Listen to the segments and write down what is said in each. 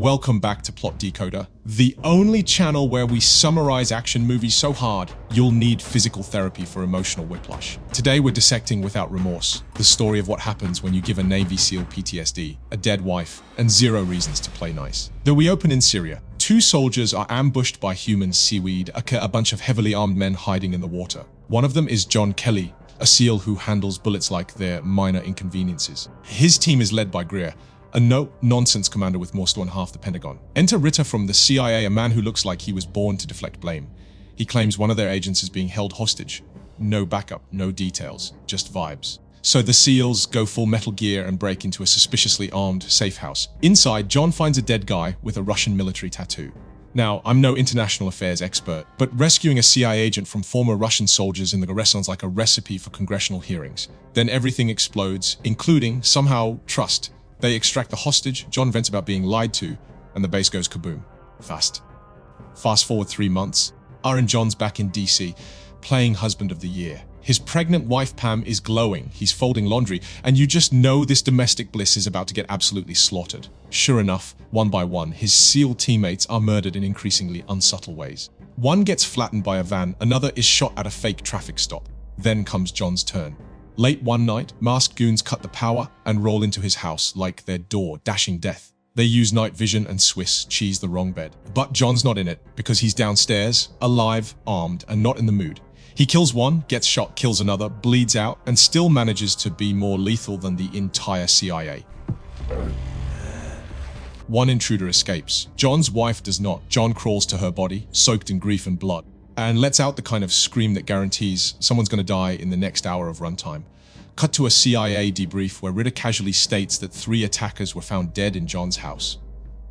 Welcome back to Plot Decoder, the only channel where we summarize action movies so hard you'll need physical therapy for emotional whiplash. Today we're dissecting without remorse, the story of what happens when you give a Navy SEAL PTSD, a dead wife, and zero reasons to play nice. Though we open in Syria, two soldiers are ambushed by human seaweed, a bunch of heavily armed men hiding in the water. One of them is John Kelly, a SEAL who handles bullets like they're minor inconveniences. His team is led by Greer, a no-nonsense commander with more than half the Pentagon. Enter Ritter from the CIA, a man who looks like he was born to deflect blame. He claims one of their agents is being held hostage. No backup, no details, just vibes. So the SEALs go full Metal Gear and break into a suspiciously armed safe house. Inside, John finds a dead guy with a Russian military tattoo. Now, I'm no international affairs expert, but rescuing a CIA agent from former Russian soldiers in the Guerrilla sounds like a recipe for congressional hearings. Then everything explodes, including, somehow, trust. They extract the hostage, John vents about being lied to, and the base goes kaboom. Fast forward 3 months, John's back in DC, playing husband of the year. His pregnant wife Pam is glowing, he's folding laundry, and you just know this domestic bliss is about to get absolutely slaughtered. Sure enough, one by one, his SEAL teammates are murdered in increasingly unsubtle ways. One gets flattened by a van, another is shot at a fake traffic stop. Then comes John's turn. Late one night, masked goons cut the power and roll into his house like their door, dashing death. They use night vision and Swiss cheese the wrong bed. But John's not in it, because he's downstairs, alive, armed, and not in the mood. He kills one, gets shot, kills another, bleeds out, and still manages to be more lethal than the entire CIA. One intruder escapes. John's wife does not. John crawls to her body, soaked in grief and blood, and lets out the kind of scream that guarantees someone's going to die in the next hour of runtime. Cut to a CIA debrief where Ritter casually states that 3 attackers were found dead in John's house.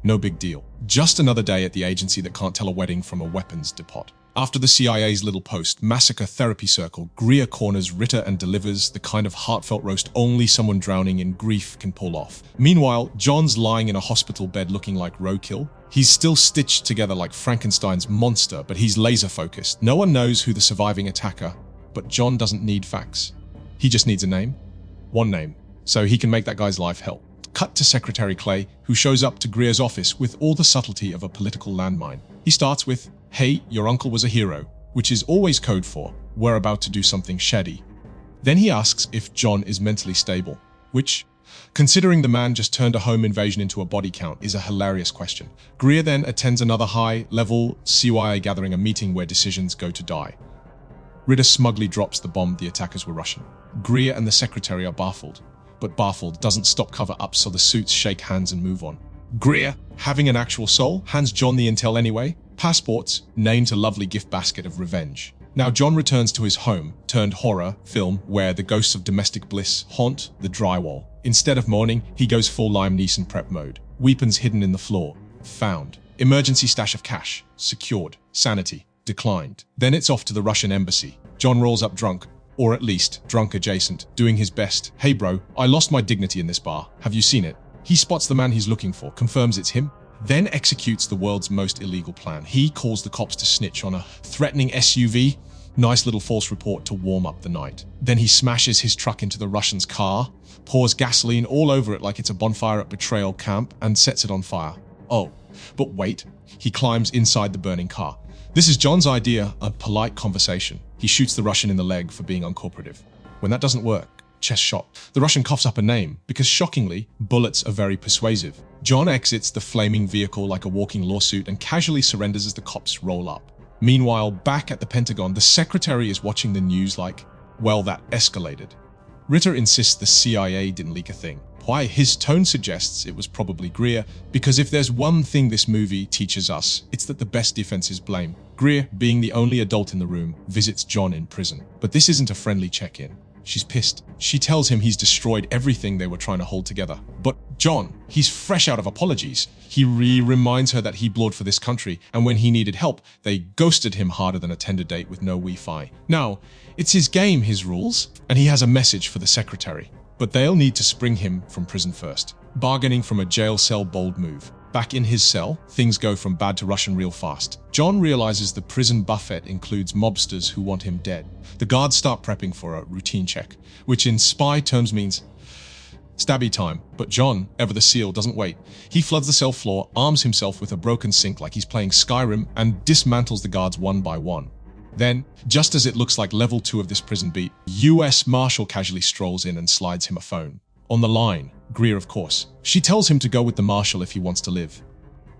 No big deal. Just another day at the agency that can't tell a wedding from a weapons depot. After the CIA's little post, Massacre Therapy Circle, Greer corners Ritter and delivers the kind of heartfelt roast only someone drowning in grief can pull off. Meanwhile, John's lying in a hospital bed looking like roadkill. He's still stitched together like Frankenstein's monster, but he's laser-focused. No one knows who the surviving attacker, but John doesn't need facts. He just needs a name. One name. So he can make that guy's life hell. Cut to Secretary Clay, who shows up to Greer's office with all the subtlety of a political landmine. He starts with, "Hey, your uncle was a hero," which is always code for, "We're about to do something shady." Then he asks if John is mentally stable, which, considering the man just turned a home invasion into a body count, is a hilarious question. Greer then attends another high-level CIA gathering, a meeting where decisions go to die. Ritter smugly drops the bomb the attackers were Russian. Greer and the secretary are baffled, but baffled doesn't stop cover-up, so the suits shake hands and move on. Greer, having an actual soul, hands John the intel anyway. Passports, named a lovely gift basket of revenge. Now John returns to his home, turned horror film, where the ghosts of domestic bliss haunt the drywall. Instead of mourning, he goes full Liam Neeson prep mode. Weapons hidden in the floor. Found. Emergency stash of cash. Secured. Sanity. Declined. Then it's off to the Russian embassy. John rolls up drunk, or at least drunk adjacent, doing his best. "Hey bro, I lost my dignity in this bar. Have you seen it?" He spots the man he's looking for, confirms it's him, then executes the world's most illegal plan. He calls the cops to snitch on a threatening SUV. Nice little false report to warm up the night. Then he smashes his truck into the Russian's car, pours gasoline all over it like it's a bonfire at Betrayal camp, and sets it on fire. Oh, but wait, he climbs inside the burning car. This is John's idea, a polite conversation. He shoots the Russian in the leg for being uncooperative. When that doesn't work, chest shot, the Russian coughs up a name, because shockingly, bullets are very persuasive. John exits the flaming vehicle like a walking lawsuit and casually surrenders as the cops roll up. Meanwhile, back at the Pentagon, the secretary is watching the news like, well, that escalated. Ritter insists the CIA didn't leak a thing. Why? His tone suggests it was probably Greer, because if there's one thing this movie teaches us, it's that the best defense is blame. Greer, being the only adult in the room, visits John in prison. But this isn't a friendly check-in. She's pissed. She tells him he's destroyed everything they were trying to hold together. But John, he's fresh out of apologies. He reminds her that he blowed for this country, and when he needed help, they ghosted him harder than a Tinder date with no Wi-Fi. Now, it's his game, his rules, and he has a message for the secretary. But they'll need to spring him from prison first. Bargaining from a jail cell, bold move. Back in his cell, things go from bad to Russian real fast. John realizes the prison buffet includes mobsters who want him dead. The guards start prepping for a routine check, which in spy terms means Stabby time, but John, ever the seal, doesn't wait. He floods the cell floor, arms himself with a broken sink like he's playing Skyrim, and dismantles the guards one by one. Then, just as it looks like level 2 of this prison beat, US Marshal casually strolls in and slides him a phone. On the line, Greer of course. She tells him to go with the Marshal if he wants to live.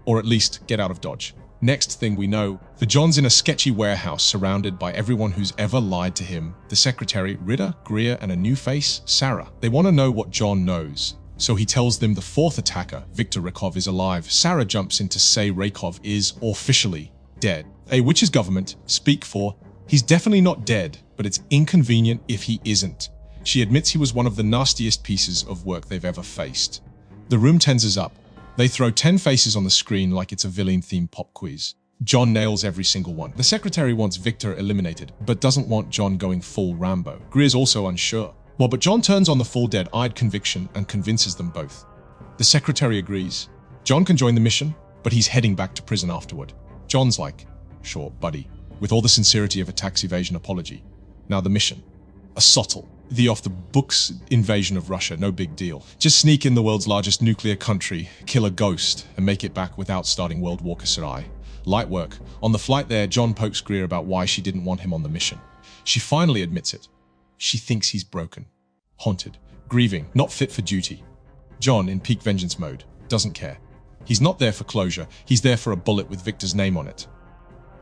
Or at least get out of Dodge. Next thing we know, the John's in a sketchy warehouse surrounded by everyone who's ever lied to him. The secretary, Ritter, Greer, and a new face, Sarah. They want to know what John knows. So he tells them the 4th attacker, Viktor Rakov, is alive. Sarah jumps in to say Rakov is officially dead. Which is government, speak for, he's definitely not dead, but it's inconvenient if he isn't. She admits he was one of the nastiest pieces of work they've ever faced. The room tenses up. They throw 10 faces on the screen like it's a villain-themed pop quiz. John nails every single one. The secretary wants Viktor eliminated, but doesn't want John going full Rambo. Greer's also unsure. But John turns on the full dead-eyed conviction and convinces them both. The secretary agrees. John can join the mission, but he's heading back to prison afterward. John's like, sure, buddy, with all the sincerity of a tax evasion apology. Now the mission. A subtle, the off-the-books invasion of Russia, no big deal. Just sneak in the world's largest nuclear country, kill a ghost, and make it back without starting World War Syria. Light work. On the flight there, John pokes Greer about why she didn't want him on the mission. She finally admits it. She thinks he's broken, haunted, grieving, not fit for duty. John, in peak vengeance mode, doesn't care. He's not there for closure, he's there for a bullet with Viktor's name on it.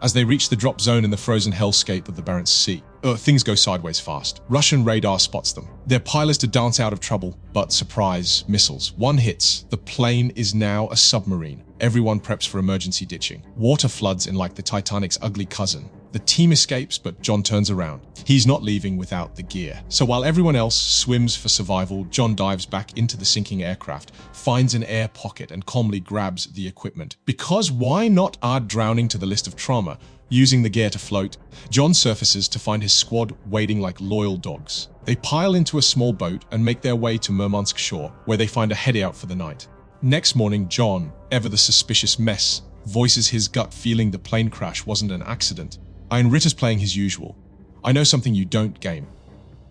As they reach the drop zone in the frozen hellscape of the Barents Sea, things go sideways fast. Russian radar spots them. Their pilot is to dance out of trouble, but surprise, missiles. One hits. The plane is now a submarine. Everyone preps for emergency ditching. Water floods in like the Titanic's ugly cousin. The team escapes, but John turns around. He's not leaving without the gear. So while everyone else swims for survival, John dives back into the sinking aircraft, finds an air pocket, and calmly grabs the equipment. Because why not add drowning to the list of trauma? Using the gear to float, John surfaces to find his squad waiting like loyal dogs. They pile into a small boat and make their way to Murmansk shore, where they find a hideout for the night. Next morning, John, ever the suspicious mess, voices his gut feeling the plane crash wasn't an accident. Ritter's playing his usual. I know something you don't game.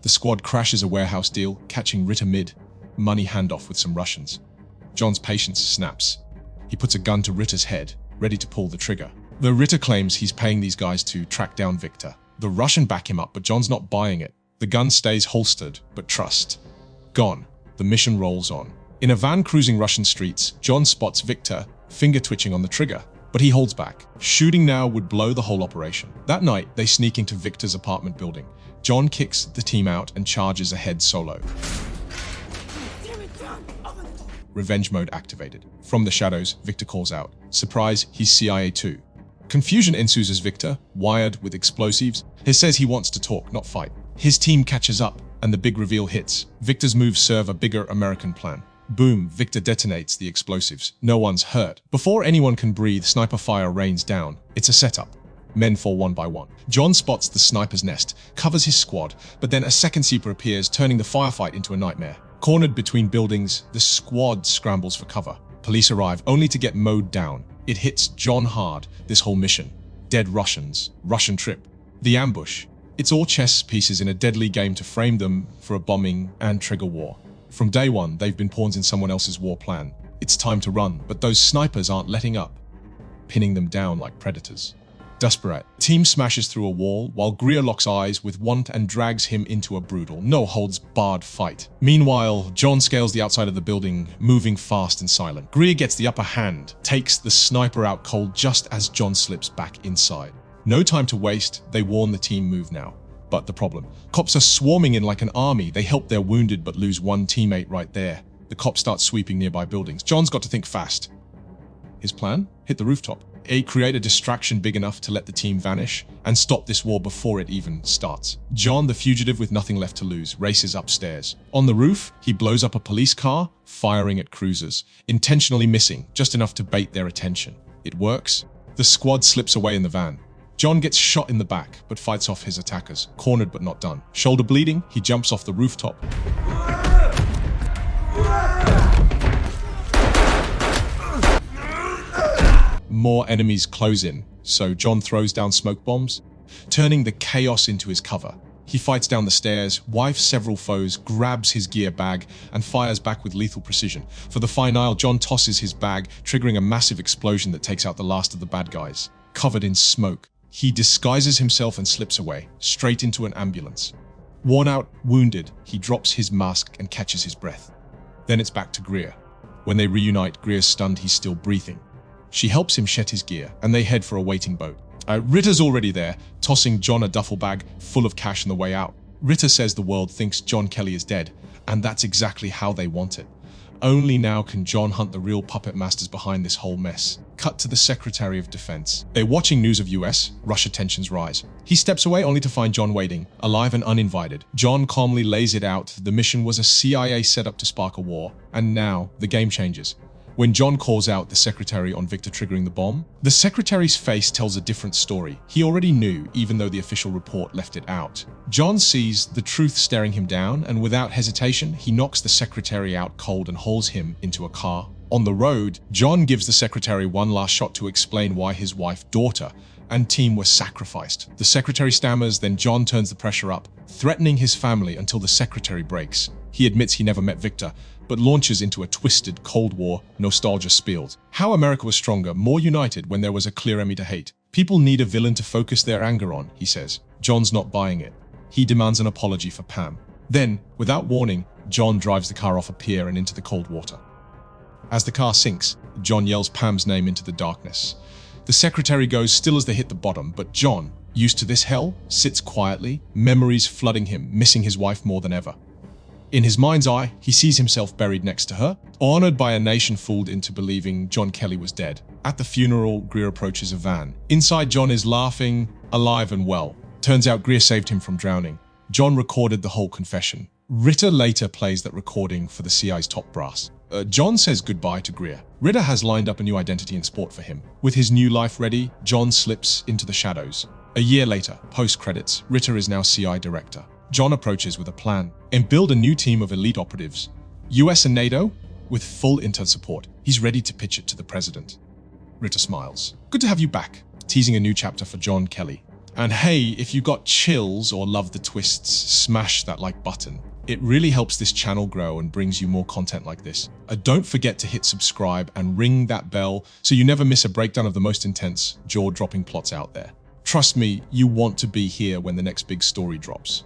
The squad crashes a warehouse deal, catching Ritter mid. Money handoff with some Russians. John's patience snaps. He puts a gun to Ritter's head, ready to pull the trigger. The Ritter claims he's paying these guys to track down Viktor. The Russian back him up, but John's not buying it. The gun stays holstered, but trust. Gone. The mission rolls on. In a van cruising Russian streets, John spots Viktor, finger twitching on the trigger. But he holds back. Shooting now would blow the whole operation. That night, they sneak into Viktor's apartment building. John kicks the team out and charges ahead solo. Revenge mode activated. From the shadows, Viktor calls out. Surprise, he's CIA too. Confusion ensues as Viktor, wired with explosives, says he wants to talk, not fight. His team catches up, and the big reveal hits. Viktor's moves serve a bigger American plan. Boom, Viktor detonates the explosives. No one's hurt. Before anyone can breathe, sniper fire rains down. It's a setup. Men fall one by one. John spots the sniper's nest, covers his squad, but then a second seeper appears, turning the firefight into a nightmare. Cornered between buildings, the squad scrambles for cover. Police arrive, only to get mowed down. It hits John hard, this whole mission. Dead Russians, Russian trip, the ambush. It's all chess pieces in a deadly game to frame them for a bombing and trigger war. From day one, they've been pawns in someone else's war plan. It's time to run, but those snipers aren't letting up, pinning them down like predators. Desperate, team smashes through a wall while Greer locks eyes with one and drags him into a brutal, no-holds-barred fight. Meanwhile, John scales the outside of the building, moving fast and silent. Greer gets the upper hand, takes the sniper out cold just as John slips back inside. No time to waste, they warn the team move now. But the problem, cops are swarming in like an army. They help their wounded but lose one teammate right there. The cops start sweeping nearby buildings. John's got to think fast. His plan? Hit the rooftop. Create a distraction big enough to let the team vanish and stop this war before it even starts. John, the fugitive with nothing left to lose, races upstairs. On the roof, he blows up a police car, firing at cruisers, intentionally missing, just enough to bait their attention. It works. The squad slips away in the van. John gets shot in the back, but fights off his attackers. Cornered but not done. Shoulder bleeding, he jumps off the rooftop. More enemies close in, so John throws down smoke bombs, turning the chaos into his cover. He fights down the stairs, wipes several foes, grabs his gear bag, and fires back with lethal precision. For the finale, John tosses his bag, triggering a massive explosion that takes out the last of the bad guys. Covered in smoke, he disguises himself and slips away, straight into an ambulance. Worn out, wounded, he drops his mask and catches his breath. Then it's back to Greer. When they reunite, Greer's stunned he's still breathing. She helps him shed his gear, and they head for a waiting boat. Ritter's already there, tossing John a duffel bag full of cash on the way out. Ritter says the world thinks John Kelly is dead, and that's exactly how they want it. Only now can John hunt the real puppet masters behind this whole mess. Cut to the Secretary of Defense. They're watching news of US-Russia tensions rise. He steps away only to find John waiting, alive and uninvited. John calmly lays it out. The mission was a CIA setup to spark a war, and now the game changes. When John calls out the secretary on Victor triggering the bomb, the secretary's face tells a different story. He already knew, even though the official report left it out. John sees the truth staring him down, and without hesitation, he knocks the secretary out cold and hauls him into a car. On the road, John gives the secretary one last shot to explain why his wife, daughter, and team were sacrificed. The secretary stammers, then John turns the pressure up, threatening his family until the secretary breaks. He admits he never met Victor, but launches into a twisted Cold War nostalgia spiel. How America was stronger, more united when there was a clear enemy to hate. People need a villain to focus their anger on, he says. John's not buying it. He demands an apology for Pam. Then, without warning, John drives the car off a pier and into the cold water. As the car sinks, John yells Pam's name into the darkness. The secretary goes still as they hit the bottom, but John, used to this hell, sits quietly, memories flooding him, missing his wife more than ever. In his mind's eye, he sees himself buried next to her, honored by a nation fooled into believing John Kelly was dead. At the funeral, Greer approaches a van. Inside, John is laughing, alive and well. Turns out Greer saved him from drowning. John recorded the whole confession. Ritter later plays that recording for the CI's top brass. John says goodbye to Greer. Ritter has lined up a new identity in sport for him. With his new life ready, John slips into the shadows. A year later, post-credits, Ritter is now CI director. John approaches with a plan and build a new team of elite operatives. US and NATO, with full intern support. He's ready to pitch it to the president. Ritter smiles. Good to have you back, teasing a new chapter for John Kelly. And hey, if you got chills or love the twists, smash that like button. It really helps this channel grow and brings you more content like this. Don't forget to hit subscribe and ring that bell so you never miss a breakdown of the most intense, jaw-dropping plots out there. Trust me, you want to be here when the next big story drops.